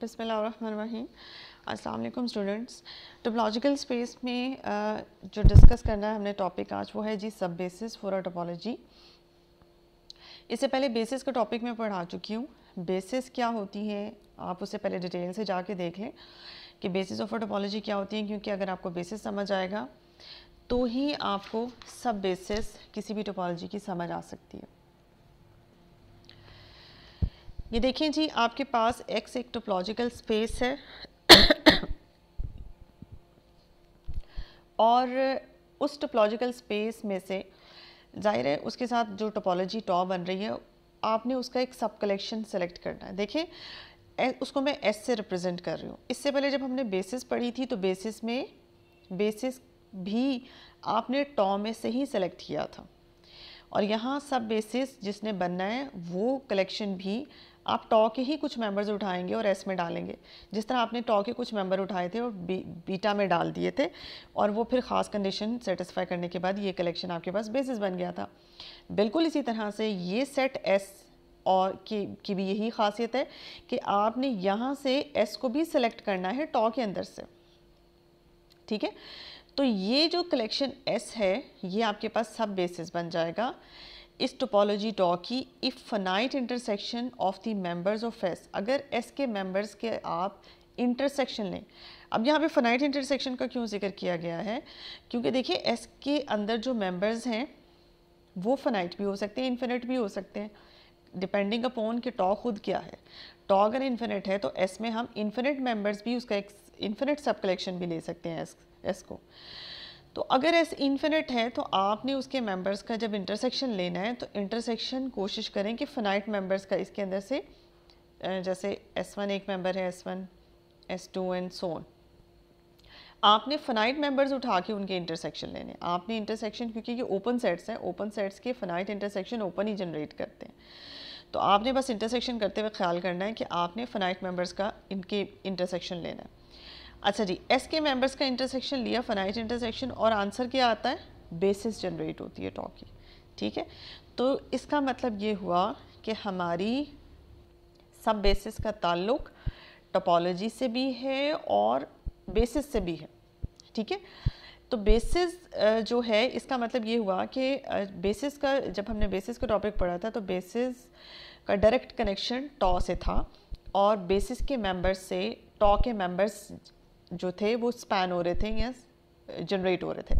बिस्मिल्लाहिर्रहमानिर्रहीम। अस्सलाम वालेकुम स्टूडेंट्स। टोपोलॉजिकल स्पेस में जो डिस्कस करना है हमने टॉपिक आज वो है जी सब बेसिस फॉर अ टोपोलॉजी। इससे पहले बेसिस का टॉपिक मैं पढ़ा चुकी हूँ। बेसिस क्या होती हैं आप उससे पहले डिटेल से जाके देख लें कि बेसिस ऑफ अ टोपोलॉजी क्या होती हैं, क्योंकि अगर आपको बेसिस समझ आएगा तो ही आपको सब बेसिस किसी भी टोपोलॉजी की समझ आ सकती है। ये देखें जी, आपके पास X एक टोपोलॉजिकल स्पेस है और उस टोपोलॉजिकल स्पेस में से जाहिर है उसके साथ जो टोपोलॉजी टॉ बन रही है आपने उसका एक सब कलेक्शन सेलेक्ट करना है। देखिए उसको मैं S से रिप्रेजेंट कर रही हूँ। इससे पहले जब हमने बेसिस पढ़ी थी तो बेसिस भी आपने टॉ में से ही सेलेक्ट किया था, और यहाँ सब बेसिस जिसने बनना है वो कलेक्शन भी आप टॉ के ही कुछ मेंबर्स उठाएंगे और एस में डालेंगे, जिस तरह आपने टॉ के कुछ मेंबर उठाए थे और बीटा में डाल दिए थे, और वो फिर ख़ास कंडीशन सेटिस्फाई करने के बाद ये कलेक्शन आपके पास बेसिस बन गया था। बिल्कुल इसी तरह से ये सेट एस और की भी यही खासियत है कि आपने यहाँ से एस को भी सिलेक्ट करना है टॉ के अंदर से। ठीक है, तो ये जो कलेक्शन S है ये आपके पास सब बेसिस बन जाएगा इस टोपोलॉजी टॉ की if finite intersection of the members of S। अगर S के मेंबर्स के आप इंटरसेक्शन लें। अब यहाँ पे फाइनाइट इंटरसेक्शन का क्यों जिक्र किया गया है, क्योंकि देखिए S के अंदर जो मेंबर्स हैं वो फाइनाइट भी हो सकते हैं, इन्फिनिट भी हो सकते हैं, डिपेंडिंग अपॉन कि टॉ खुद क्या है। टॉ अगर इन्फिनिट है तो S में हम इन्फिनिट मेंबर्स भी उसका एक इन्फिनिट सब कलेक्शन भी ले सकते हैं S को। तो अगर S इन्फिनिट है तो आपने उसके मेंबर्स का जब इंटरसेक्शन लेना है तो इंटरसेक्शन कोशिश करें कि फाइनाइट मेंबर्स का इसके अंदर से, जैसे S1 एक मेंबर है, S1 S2 and so on, आपने फाइनाइट मेंबर्स उठा के उनके इंटरसेक्शन लेने। आपने इंटरसेक्शन, क्योंकि ये ओपन सेट्स हैं, ओपन सेट्स के फाइनाइट इंटरसेक्शन ओपन ही जनरेट करते हैं, तो आपने बस इंटरसेक्शन करते हुए ख्याल करना है कि आपने फाइनाइट मेंबर्स का इनके इंटरसेक्शन लेना है। अच्छा जी, S के मेंबर्स का इंटरसेक्शन लिया, फाइनाइट इंटरसेक्शन, और आंसर क्या आता है, बेसिस जनरेट होती है टॉ की। ठीक है, तो इसका मतलब ये हुआ कि हमारी सब बेसिस का ताल्लुक टोपोलॉजी से भी है और बेसिस से भी है। ठीक है, तो बेसिस जो है इसका मतलब ये हुआ कि बेसिस का, जब हमने बेसिस का टॉपिक पढ़ा था तो बेसिस का डायरेक्ट कनेक्शन टॉ से था और बेसिस के मेंबर्स से टॉ के मेंबर्स जो थे वो स्पैन हो रहे थे या जनरेट हो रहे थे।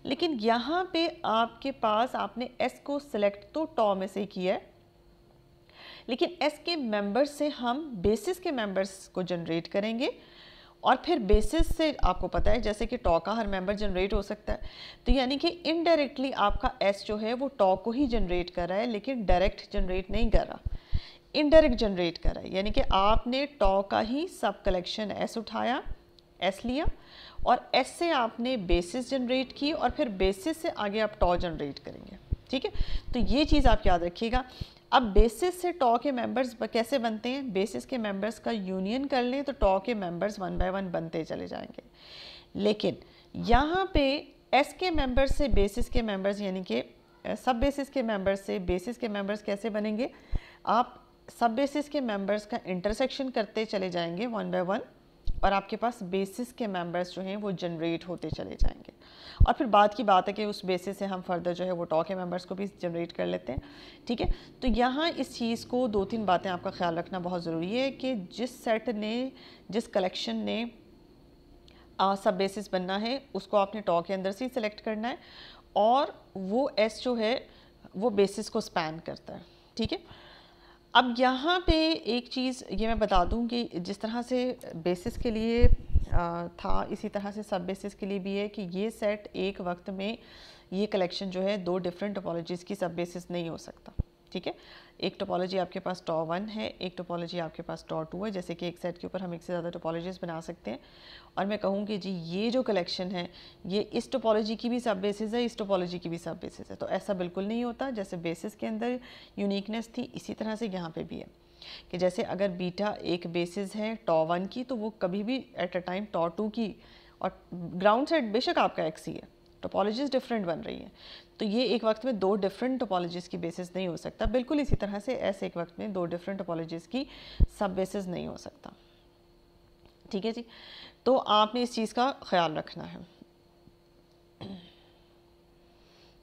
लेकिन यहाँ पे आपके पास आपने S को सिलेक्ट तो टॉ में से किया है, लेकिन S के मेंबर्स से हम बेसिस के मेंबर्स को जनरेट करेंगे, और फिर बेसिस से आपको पता है जैसे कि टॉ का हर मेंबर जनरेट हो सकता है, तो यानी कि इनडायरेक्टली आपका S जो है वो टॉ को ही जनरेट कर रहा है, लेकिन डायरेक्ट जनरेट नहीं कर रहा, इनडायरेक्ट जनरेट कर रहा है। यानी कि आपने टॉ का ही सब कलेक्शन S उठाया, S लिया, और S से आपने बेसिस जनरेट की, और फिर बेसिस से आगे आप टॉ जनरेट करेंगे। ठीक है, तो ये चीज़ आप याद रखिएगा। अब बेसिस से टॉ के मेंबर्स कैसे बनते हैं, बेसिस के मेंबर्स का यूनियन कर लें तो टॉ के मेंबर्स वन बाय वन बनते चले जाएंगे। लेकिन यहाँ पे S के मेंबर्स से बेसिस के मेंबर्स, यानी कि सब बेसिस के मेंबर्स से बेसिस के मेंबर्स कैसे बनेंगे, आप सब बेसिस के मेंबर्स का इंटरसेक्शन करते चले जाएंगे वन बाय वन, और आपके पास बेसिस के मेंबर्स जो हैं वो जनरेट होते चले जाएंगे, और फिर बाद की बात है कि उस बेसिस से हम फर्दर जो है वो टॉ के मेंबर्स को भी जनरेट कर लेते हैं। ठीक है, तो यहाँ इस चीज़ को दो तीन बातें आपका ख्याल रखना बहुत ज़रूरी है कि जिस सेट ने, जिस कलेक्शन ने सब बेसिस बनना है उसको आपने टॉ के अंदर से ही सिलेक्ट करना है, और वो S जो है वो बेसिस को स्पैन करता है। ठीक है, अब यहाँ पे एक चीज़ ये मैं बता दूँ कि जिस तरह से बेसिस के लिए था, इसी तरह से सब बेसिस के लिए भी है कि ये सेट एक वक्त में, ये कलेक्शन जो है दो डिफरेंट टोपोलॉजीज़ की सब बेसिस नहीं हो सकता। ठीक है, एक टोपोलॉजी आपके पास टॉ 1 है, एक टोपोलॉजी आपके पास टॉ 2 है, जैसे कि एक सेट के ऊपर हम एक से ज़्यादा टोपोलॉजीज़ बना सकते हैं, और मैं कहूँ कि जी ये जो कलेक्शन है ये इस टोपोलॉजी की भी सब बेसिस है, इस टोपोलॉजी की भी सब बेसिस है। तो ऐसा बिल्कुल नहीं होता। जैसे बेसिस के अंदर यूनिकनेस थी, इसी तरह से यहाँ पे भी है कि जैसे अगर बीटा एक बेसिस है टॉ 1 की तो वो कभी भी एट अ टाइम टॉ 2 की, और ग्राउंड सेट बेशक आपका X ही है, टोपोलॉजीज़ डिफरेंट बन रही हैं, तो ये एक वक्त में दो डिफरेंट टोपोलॉजीज़ की बेसिस नहीं हो सकता। बिल्कुल इसी तरह से S एक वक्त में दो डिफरेंट टोपोलॉजीज़ की सब बेसिस नहीं हो सकता। ठीक है जी, तो आपने इस चीज़ का ख्याल रखना है।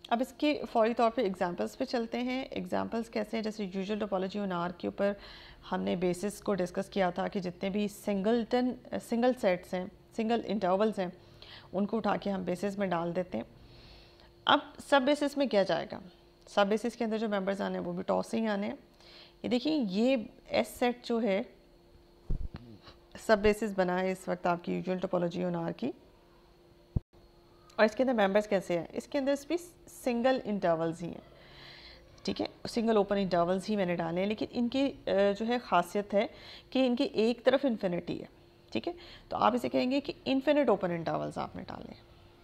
अब इसके फौरी तौर पे एग्जांपल्स पे चलते हैं। एग्जांपल्स कैसे हैं, जैसे यूजुअल टोपोलॉजी ऑन आर के ऊपर हमने बेसिस को डिस्कस किया था कि जितने भी सिंगल सेट्स हैं, सिंगल इंटरवल्स हैं, उनको उठा के हम बेसिस में डाल देते हैं। अब सब बेसिस में क्या जाएगा, सब बेसिस के अंदर जो मेंबर्स आने हैं वो भी टॉस ही आने हैं। ये देखिए, ये एस सेट जो है सब बेसिस बना है इस वक्त आपकी यूजुअल टोपोलॉजी ऑन आर की, और इसके अंदर मेंबर्स कैसे हैं, इसके अंदर भी सिंगल इंटरवल्स ही हैं। ठीक है, सिंगल ओपन इंटरवल्स ही मैंने डाले हैं, लेकिन इनकी जो है ख़ासियत है कि इनकी एक तरफ इन्फिनिटी है। ठीक है, तो आप इसे कहेंगे कि इन्फिनिट ओपन इंटरवल्स आपने डाले।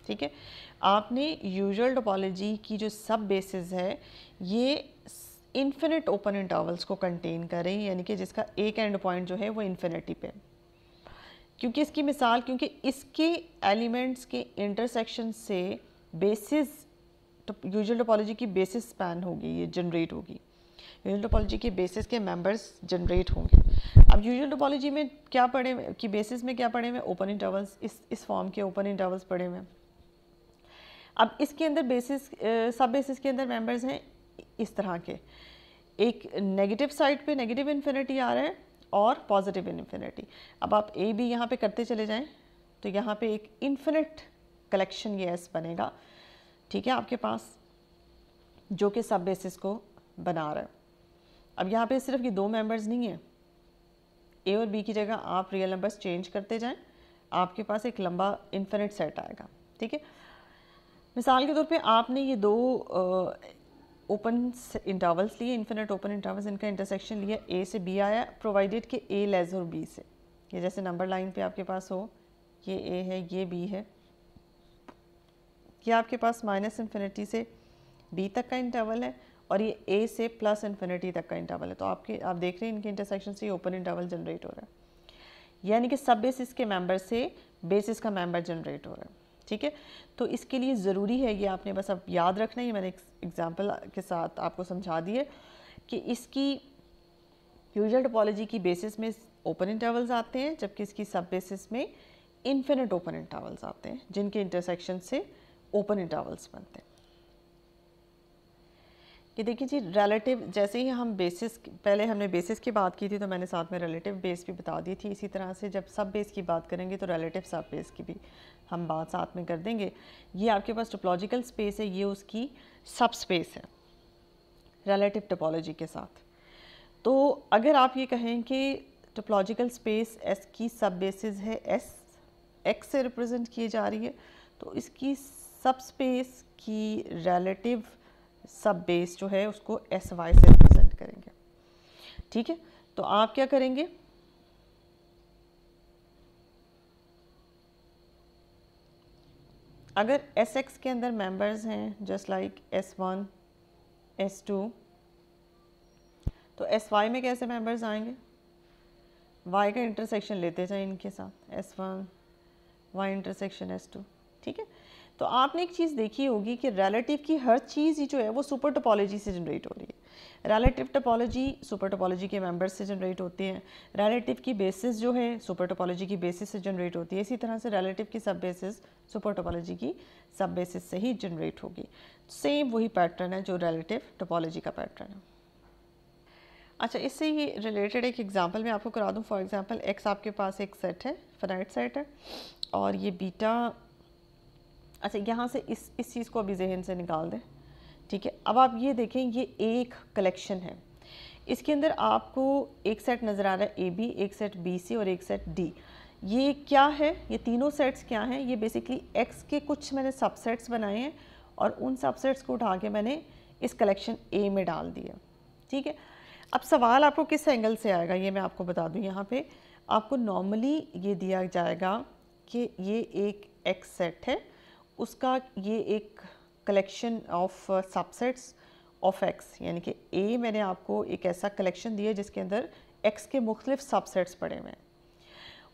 ठीक है, आपने यूजुअल टोपोलॉजी की जो सब बेसिस है ये इन्फिनिट ओपन इंटरवल्स को कंटेन करें, यानी कि जिसका एक एंड पॉइंट जो है वो इन्फिनिटी पे, क्योंकि इसकी मिसाल, क्योंकि इसके एलिमेंट्स के इंटरसेक्शन से बेसिस यूजुअल टोपोलॉजी की बेसिस स्पैन होगी, ये जनरेट होगी। यूजुअल टोपोलॉजी के बेसिस के मेंबर्स जनरेट होंगे। अब यूजुअल टोपोलॉजी में क्या पढ़े हुए कि बेसिस में क्या पढ़े हुए, ओपन इंटरवल्स, इस फॉर्म के ओपन इंटरवल्स पढ़े हुए। अब इसके अंदर बेसिस सब बेसिस के अंदर मेंबर्स हैं इस तरह के, एक नेगेटिव साइड पे नेगेटिव इन्फिनिटी आ रहा है और पॉजिटिव इन्फिनिटी। अब आप ए बी यहाँ पे करते चले जाएं तो यहाँ पे एक इन्फिनिट कलेक्शन ये एस बनेगा। ठीक है, आपके पास जो कि सब बेसिस को बना रहा है। अब यहाँ पे सिर्फ ये दो मेंबर्स नहीं है, ए और बी की जगह आप रियल नंबर्स चेंज करते जाएं, आपके पास एक लंबा इन्फिनिट सेट आएगा। ठीक है, मिसाल के तौर पे आपने ये दो ओपन इंटरवल्स लिए, इन्फिनिट ओपन इंटरवल्स, इनका इंटरसेक्शन लिया, ए से बी आया, प्रोवाइडेड कि ए लेस और बी से, ये जैसे नंबर लाइन पे आपके पास हो, ये ए है, ये बी है, ये आपके पास माइनस इन्फिनिटी से बी तक का इंटरवल है और ये ए से प्लस इन्फिनिटी तक का इंटरवल है। तो आप देख रहे हैं इनके इंटरसेक्शन से ओपन इंटरवल जनरेट हो रहा है, यानी कि सब बेसिस के मेंबर से बेसिस का मेंबर जनरेट हो रहा है। ठीक है, तो इसके लिए ज़रूरी है, ये आपने बस अब याद रखना है, मैंने एक एग्जांपल के साथ आपको समझा दिए कि इसकी यूजुअल टोपोलॉजी की बेसिस में ओपन इंटरवल्स आते हैं, जबकि इसकी सब बेसिस में इन्फिनिट ओपन इंटरवल्स आते हैं, जिनके इंटरसेक्शन से ओपन इंटरवल्स बनते हैं। कि देखिए जी, रिलेटिव, जैसे ही हम बेसिस, पहले हमने बेसिस की बात की थी तो मैंने साथ में रिलेटिव बेस भी बता दी थी, इसी तरह से जब सब बेस की बात करेंगे तो रिलेटिव सब बेस की भी हम बात साथ में कर देंगे। ये आपके पास टोपोलॉजिकल स्पेस है, ये उसकी सब स्पेस है रिलेटिव टोपोलॉजी के साथ। तो अगर आप ये कहें कि टोपोलॉजिकल स्पेस एस की सब बेसिस है, एस एक्स से रिप्रेजेंट की जा रही है, तो इसकी सब स्पेस की रिलेटिव सब बेस जो है उसको एस वाई से रिप्रेजेंट करेंगे। ठीक है, तो आप क्या करेंगे, अगर एस एक्स के अंदर मेंबर्स हैं just like S one S two, तो एस वाई में कैसे मेंबर्स आएंगे, वाई का इंटरसेक्शन लेते जाएं इनके साथ, S one Y intersection S two. ठीक है, तो आपने एक चीज़ देखी होगी कि रिलेटिव की हर चीज़ ही जो है वो सुपर टोपोलॉजी से जनरेट हो रही है। रिलेटिव टोपोलॉजी सुपर टोपोलॉजी के मेंबर्स से जनरेट होती हैं, रिलेटिव की बेसिस जो है सुपर टोपोलॉजी की बेसिस से जनरेट होती है, इसी तरह से रिलेटिव की सब बेसिस सुपर टोपोलॉजी की सब बेसिस से ही जनरेट होगी। सेम वही पैटर्न है जो रिलेटिव टोपोलॉजी का पैटर्न है। अच्छा, इससे ही रिलेटेड एक एग्जांपल मैं आपको करा दूं। फॉर एग्जांपल एक्स आपके पास एक सेट है, फाइनाइट सेट है, और ये बीटा, अच्छा यहाँ से इस चीज़ को अभी जहन से निकाल दें। ठीक है, अब आप ये देखें, ये एक कलेक्शन है, इसके अंदर आपको एक सेट नज़र आ रहा है ए बी, एक सेट बी सी और एक सेट डी। ये क्या है, ये तीनों सेट्स क्या हैं, ये बेसिकली एक्स के कुछ मैंने सबसेट्स बनाए हैं और उन सबसेट्स को उठा के मैंने इस कलेक्शन ए में डाल दिया। ठीक है, अब सवाल आपको किस एंगल से आएगा ये मैं आपको बता दूं। यहाँ पे आपको नॉर्मली ये दिया जाएगा कि ये एक एक्स सेट है, उसका ये एक collection of subsets of x, यानी कि ए मैंने आपको एक ऐसा कलेक्शन दिया जिसके अंदर एक्स के मुख्तलिफ सबसेट्स पड़े हुए हैं।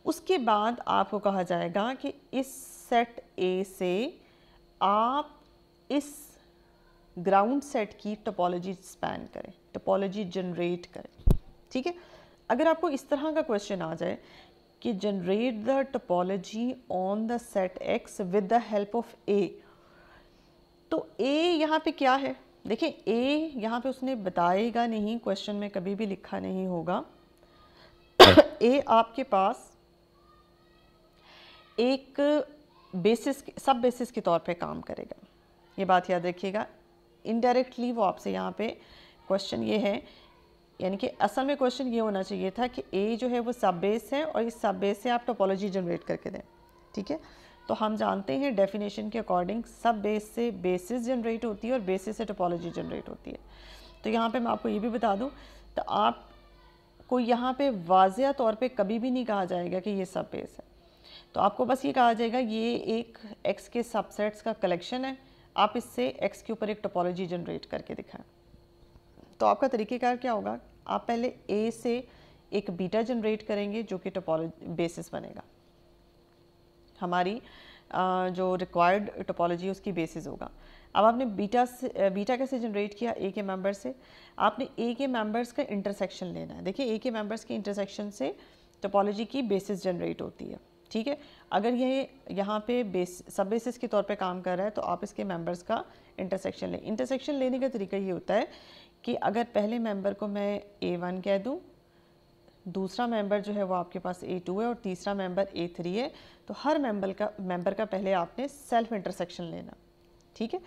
उसके बाद आपको कहा जाएगा कि इस सेट ए से आप इस ग्राउंड सेट की टोपोलॉजी स्पैन करें, टोपोलॉजी जनरेट करें। ठीक है, अगर आपको इस तरह का क्वेश्चन आ जाए कि generate the topology on the set X with the help of A. तो ए यहाँ पे क्या है, देखिए ए यहाँ पे उसने बताएगा नहीं, क्वेश्चन में कभी भी लिखा नहीं होगा। ए आपके पास एक बेसिस, सब बेसिस के तौर पे काम करेगा, ये बात याद रखिएगा। इनडायरेक्टली वो आपसे यहाँ पे क्वेश्चन ये है, यानी कि असल में क्वेश्चन ये होना चाहिए था कि ए जो है वो सब बेस है और इस सब बेस से आप टोपोलॉजी जनरेट करके दें, ठीक है। तो हम जानते हैं डेफिनेशन के अकॉर्डिंग सब बेस से बेसिस जनरेट होती है और बेसिस से टोपोलॉजी जनरेट होती है। तो यहाँ पे मैं आपको ये भी बता दूँ, तो आपको यहाँ पे वाज़िया तौर पे कभी भी नहीं कहा जाएगा कि ये सब बेस है, तो आपको बस ये कहा जाएगा ये एक एक्स के सबसेट्स का कलेक्शन है, आप इससे एक्स के ऊपर एक टोपोलॉजी जनरेट करके दिखाएं। तो आपका तरीक़ेकार क्या होगा, आप पहले ए से एक बीटा जनरेट करेंगे जो कि टोपोलॉजी बेसिस बनेगा, हमारी जो रिक्वायर्ड टोपोलॉजी उसकी बेसिस होगा। अब आपने बीटा कैसे जनरेट किया, ए के मेंबर से। आपने ए के मेंबर्स का इंटरसेक्शन लेना है। देखिए ए के मेंबर्स के इंटरसेक्शन से टोपोलॉजी की बेसिस जनरेट होती है, ठीक है। अगर ये यहाँ पे सब बेसिस के तौर पे काम कर रहा है तो आप इसके मेंबर्स का इंटरसेक्शन लें। इंटरसेक्शन लेने का तरीका ये होता है कि अगर पहले मेंबर को मैं A1 कह दूँ, दूसरा मेंबर जो है वो आपके पास A2 है और तीसरा मेंबर A3 है, तो हर मेंबर का पहले आपने सेल्फ इंटरसेक्शन लेना, ठीक है।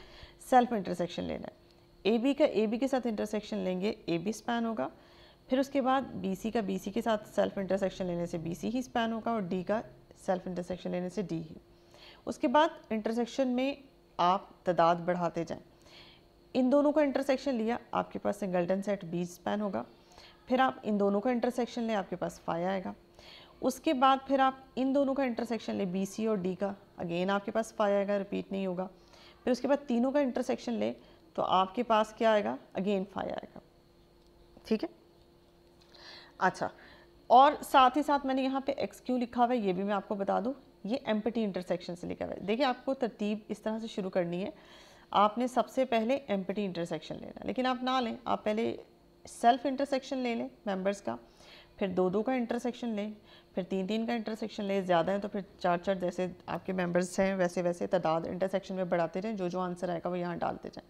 सेल्फ इंटरसेक्शन लेना है। AB का AB के साथ इंटरसेक्शन लेंगे, AB स्पैन होगा। फिर उसके बाद BC का BC के साथ सेल्फ इंटरसेक्शन लेने से BC ही स्पैन होगा और D का सेल्फ इंटरसेक्शन लेने से D ही। उसके बाद इंटरसेक्शन में आप तादाद बढ़ाते जाएं। इन दोनों का इंटरसेक्शन लिया, आपके पास सिंगलटन सेट B स्पैन होगा। फिर आप इन दोनों का इंटरसेक्शन लें, आपके पास 5 आएगा। उसके बाद फिर आप इन दोनों का इंटरसेक्शन लें, BC और D का, अगेन आपके पास 5 आएगा, रिपीट नहीं होगा। फिर उसके बाद तीनों का इंटरसेक्शन लें तो आपके पास क्या आएगा, अगेन 5 आएगा, ठीक है। अच्छा, और साथ ही साथ मैंने यहाँ पे एक्स क्यों लिखा हुआ है ये भी मैं आपको बता दूँ, ये एम्प्टी इंटरसेक्शन से लिखा हुआ है। देखिए आपको तरतीब इस तरह से शुरू करनी है, आपने सबसे पहले एम्प्टी इंटरसेक्शन लेना, लेकिन आप ना लें, आप पहले सेल्फ इंटरसेक्शन ले लें मेंबर्स का, फिर 2-2 का इंटरसेक्शन लें, फिर 3-3 का इंटरसेक्शन लें, ज़्यादा है तो फिर 4-4 जैसे आपके मेंबर्स हैं वैसे वैसे तादाद इंटरसेक्शन में बढ़ाते रहें, जो जो आंसर आएगा वो यहाँ डालते जाएँ।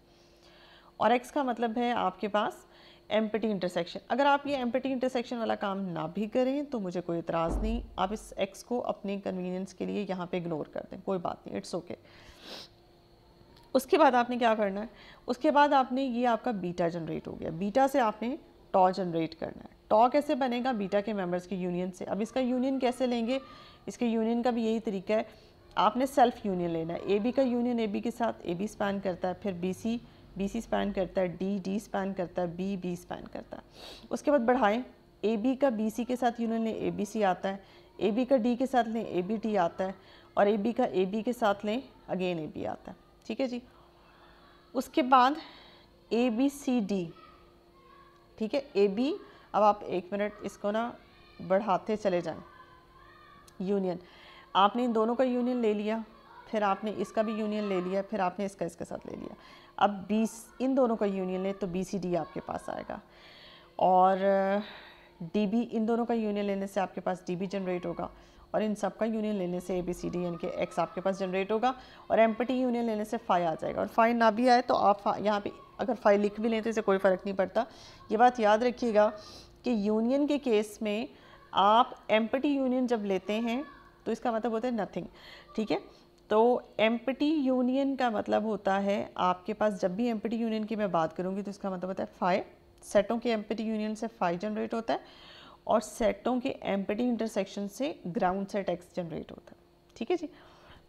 और एक्स का मतलब है आपके पास एम्प्टी इंटरसेक्शन। अगर आप ये एम्प्टी इंटरसेक्शन वाला काम ना भी करें तो मुझे कोई इतराज़ नहीं, आप इस एक्स को अपने कन्वीनियंस के लिए यहाँ पे इग्नोर कर दें, कोई बात नहीं, इट्स ओके। उसके बाद आपने क्या करना है, उसके बाद आपने ये आपका बीटा जनरेट हो गया, बीटा से आपने टॉ जनरेट करना है। टॉ कैसे बनेगा, बीटा के मेंबर्स के यूनियन से। अब इसका यूनियन कैसे लेंगे, इसके यूनियन का भी यही तरीका है, आपने सेल्फ यूनियन लेना है। ए बी का यूनियन ए बी के साथ ए बी स्पैन करता है, फिर बी सी स्पैन करता है, डी स्पैन करता है, बी स्पैन करता है। उसके बाद बढ़ाएं, ए बी का बी सी के साथ यूनियन लें, ए बी सी आता है, ए बी का डी के साथ लें, ए बी डी आता है, और ए बी का ए बी के साथ लें, अगेन ए बी आता है, ठीक है जी। उसके बाद ए बी सी डी, ठीक है, ए बी। अब आप 1 मिनट इसको ना बढ़ाते चले जाएं, यूनियन आपने इन दोनों का यूनियन ले लिया, फिर आपने इसका भी यूनियन ले लिया, फिर आपने इसका इसके साथ ले लिया। अब इन दोनों का यूनियन ले तो बी सी डी आपके पास आएगा, और डी बी, इन दोनों का यूनियन लेने से आपके पास डी बी जनरेट होगा, और इन सब का यूनियन लेने से ए बी सी डी यानी कि एक्स आपके पास जनरेट होगा, और एम्प्टी यूनियन लेने से 5 आ जाएगा। और 5 ना भी आए तो आप यहाँ पे अगर 5 लिख भी लें तो इसे कोई फ़र्क नहीं पड़ता। ये बात याद रखिएगा कि यूनियन के केस में आप एम्प्टी यूनियन जब लेते हैं तो इसका मतलब होता है नथिंग, ठीक है। तो एम्प्टी यूनियन का मतलब होता है आपके पास, जब भी एम्प्टी यूनियन की मैं बात करूँगी तो इसका मतलब होता है 5 सेटों के एम्प्टी यूनियन से 5 जनरेट होता है, और सेटों के एम्प्टी इंटरसेक्शन से ग्राउंड सेट एक्स जनरेट होता है, ठीक है जी।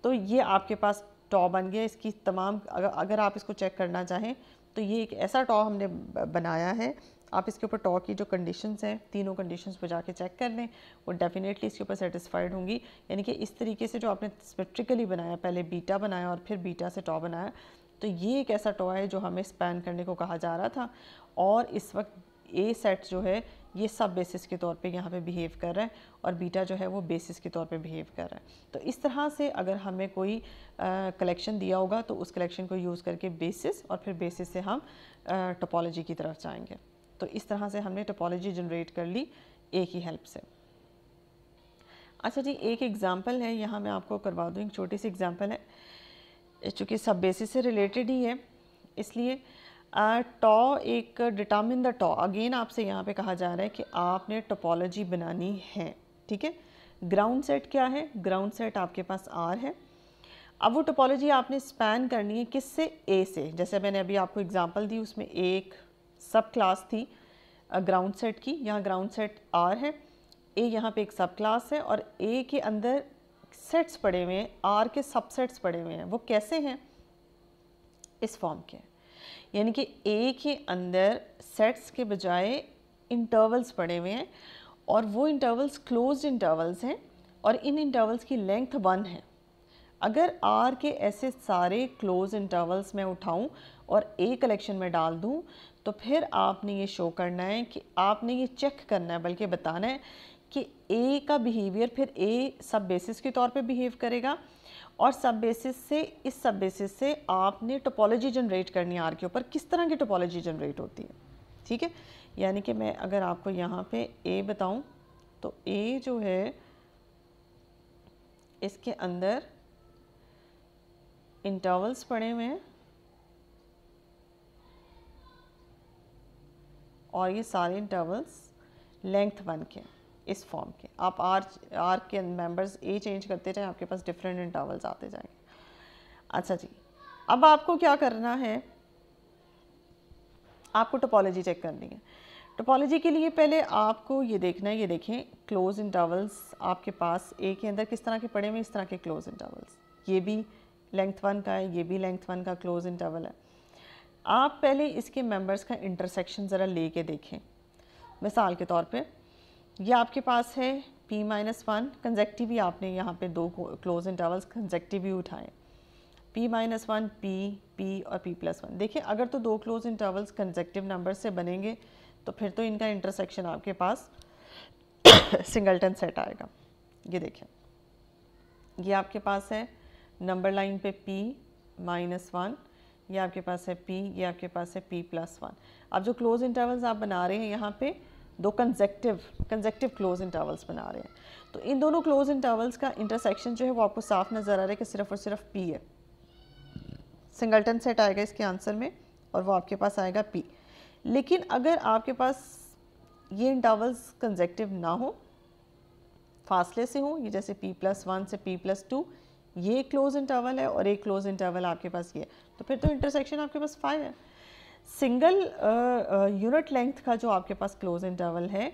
तो ये आपके पास टॉ बन गया। इसकी तमाम अगर आप इसको चेक करना चाहें तो ये एक ऐसा टॉ हमने बनाया है, आप इसके ऊपर टॉ की जो कंडीशंस हैं, तीनों कंडीशंस पर जाके चेक कर लें, वो डेफिनेटली इसके ऊपर सेटिस्फाइड होंगी। यानी कि इस तरीके से जो आपने सिमेट्रिकली बनाया, पहले बीटा बनाया और फिर बीटा से टॉ बनाया, तो ये एक ऐसा टॉ है जो हमें स्पैन करने को कहा जा रहा था, और इस वक्त ए सेट जो है ये सब बेसिस के तौर पे यहाँ पे बिहेव कर रहा है, और बीटा जो है वो बेसिस के तौर पे बिहेव कर रहा है। तो इस तरह से अगर हमें कोई कलेक्शन दिया होगा तो उस कलेक्शन को यूज़ करके बेसिस, और फिर बेसिस से हम टोपोलॉजी की तरफ जाएंगे। तो इस तरह से हमने टोपोलॉजी जनरेट कर ली ए की हेल्प से। अच्छा जी, एक एग्जांपल है यहाँ मैं आपको करवा दूँ, एक छोटी सी एग्जांपल है, चूँकि सब बेसिस से रिलेटेड ही है इसलिए टॉ एक डिटर्मिन द टॉ, अगेन आपसे यहाँ पे कहा जा रहा है कि आपने टोपोलॉजी बनानी है, ठीक है। ग्राउंड सेट क्या है, ग्राउंड सेट आपके पास आर है। अब वो टोपोलॉजी आपने स्पैन करनी है किससे, ए से। जैसे मैंने अभी आपको एग्जांपल दी, उसमें एक सब क्लास थी ग्राउंड सेट की, यहाँ ग्राउंड सेट आर है, ए यहाँ पे एक सब क्लास है और ए के अंदर सेट्स पड़े हुए हैं, आर के सबसेट्स पड़े हुए हैं। वो कैसे हैं, इस फॉर्म के, यानी कि ए के अंदर सेट्स के बजाय इंटरवल्स पड़े हुए हैं और वो इंटरवल्स क्लोज्ड इंटरवल्स हैं और इन इंटरवल्स की लेंथ 1 है। अगर आर के ऐसे सारे क्लोज इंटरवल्स मैं उठाऊं और ए कलेक्शन में डाल दूं तो फिर आपने ये शो करना है कि आपने ये चेक करना है, बल्कि बताना है कि ए का बिहेवियर फिर ए सब बेसिस के तौर पे बिहेव करेगा और सब बेसिस से, इस सब बेसिस से आपने टोपोलॉजी जनरेट करनी है आर के ऊपर, किस तरह की टोपोलॉजी जनरेट होती है, ठीक है। यानी कि मैं अगर आपको यहाँ पे ए बताऊँ तो ए जो है इसके अंदर इंटरवल्स पड़े हुए हैं और ये सारे इंटरवल्स लेंथ 1 के, इस फॉर्म के। आप आर के मेंबर्स ए चेंज करते जाएं, आपके पास डिफरेंट इंटरवल्स आते जाएंगे। अच्छा जी, अब आपको क्या करना है, आपको टोपोलॉजी चेक करनी है। टोपोलॉजी के लिए पहले आपको ये देखना है, ये देखें क्लोज इंटरवल्स आपके पास ए के अंदर किस तरह के पड़े हुए, इस तरह के क्लोज इंटरवल्स। ये भी लेंथ 1 का है, ये भी लेंथ 1 का क्लोज इंटरवल है। आप पहले इसके मेंबर्स का इंटरसेक्शन ज़रा लेके देखें। मिसाल के तौर पे ये आपके पास है p-1 कंजेक्टिव ही, आपने यहाँ पे 2 क्लोज इंटरवल्स कंजेक्टिव ही उठाए, p-1 p और p+1। देखिए अगर तो 2 क्लोज इंटरवल्स कंजेक्टिव नंबर से बनेंगे तो फिर तो इनका इंटरसेक्शन आपके पास सिंगलटन सेट आएगा। ये देखें, ये आपके पास है नंबर लाइन पे p-1, ये आपके पास है p, ये आपके पास है p+1। अब जो क्लोज इंटरवल्स आप बना रहे हैं यहाँ पे 2 कंजेक्टिव क्लोज इंटरवल्स बना रहे हैं, तो इन दोनों क्लोज इंटरवल्स का इंटरसेक्शन जो है वो आपको साफ नज़र आ रहा है कि सिर्फ और सिर्फ p है। सिंगलटन सेट आएगा इसके आंसर में और वो आपके पास आएगा p। लेकिन अगर आपके पास ये इंटरवल्स कंजेक्टिव ना हो, फासले से हो, ये जैसे p+1 से p+2, ये क्लोज इंटरवल है और एक क्लोज इंटरवल आपके पास ये, तो फिर तो इंटरसेक्शन आपके पास 5 है। सिंगल यूनिट लेंथ का जो आपके पास क्लोज इंटरवल है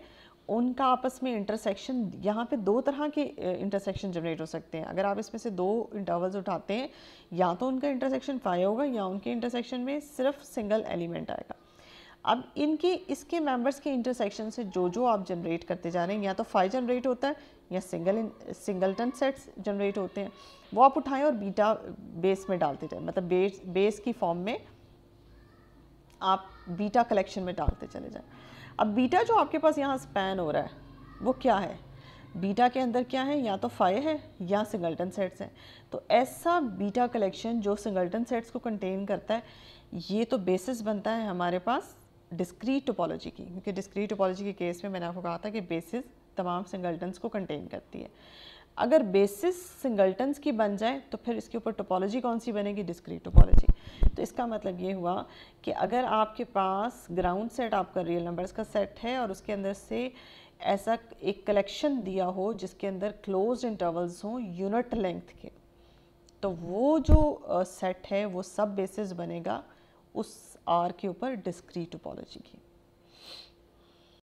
उनका आपस में इंटरसेक्शन, यहाँ पे 2 तरह के इंटरसेक्शन जनरेट हो सकते हैं। अगर आप इसमें से 2 इंटरवल्स उठाते हैं, या तो उनका इंटरसेक्शन 5 होगा या उनके इंटरसेक्शन में सिर्फ सिंगल एलिमेंट आएगा। अब इनके इसके मेंबर्स के इंटरसेक्शन से जो जो आप जनरेट करते जा रहे हैं, या तो 5 जनरेट होता है या सिंगलटन सेट्स जनरेट होते हैं, वो आप उठाएं और बीटा बेस में डालते जाएं, मतलब बेस की फॉर्म में आप बीटा कलेक्शन में डालते चले जाएं। अब बीटा जो आपके पास यहाँ स्पैन हो रहा है वो क्या है, बीटा के अंदर क्या है, या तो 5 है या सिंगलटन सेट्स हैं। तो ऐसा बीटा कलेक्शन जो सिंगलटन सेट्स को कंटेन करता है, ये तो बेसिस बनता है हमारे पास डिस्क्रीट टोपोलॉजी की, क्योंकि डिस्क्रीट टोपोलॉजी के केस में मैंने आपको कहा था कि बेसिस तमाम सिंगलटन्स को कंटेन करती है। अगर बेसिस सिंगलटन्स की बन जाए तो फिर इसके ऊपर टोपोलॉजी कौन सी बनेगी, डिस्क्रीट टोपोलॉजी। तो इसका मतलब ये हुआ कि अगर आपके पास ग्राउंड सेट आपका रियल नंबर्स का सेट है और उसके अंदर से ऐसा एक कलेक्शन दिया हो जिसके अंदर क्लोज्ड इंटरवल्स हों यूनिट लेंथ के, तो वो जो सेट है वो सब बेसिस बनेगा उस आर के ऊपर डिस्क्रीट टोपोलॉजी की।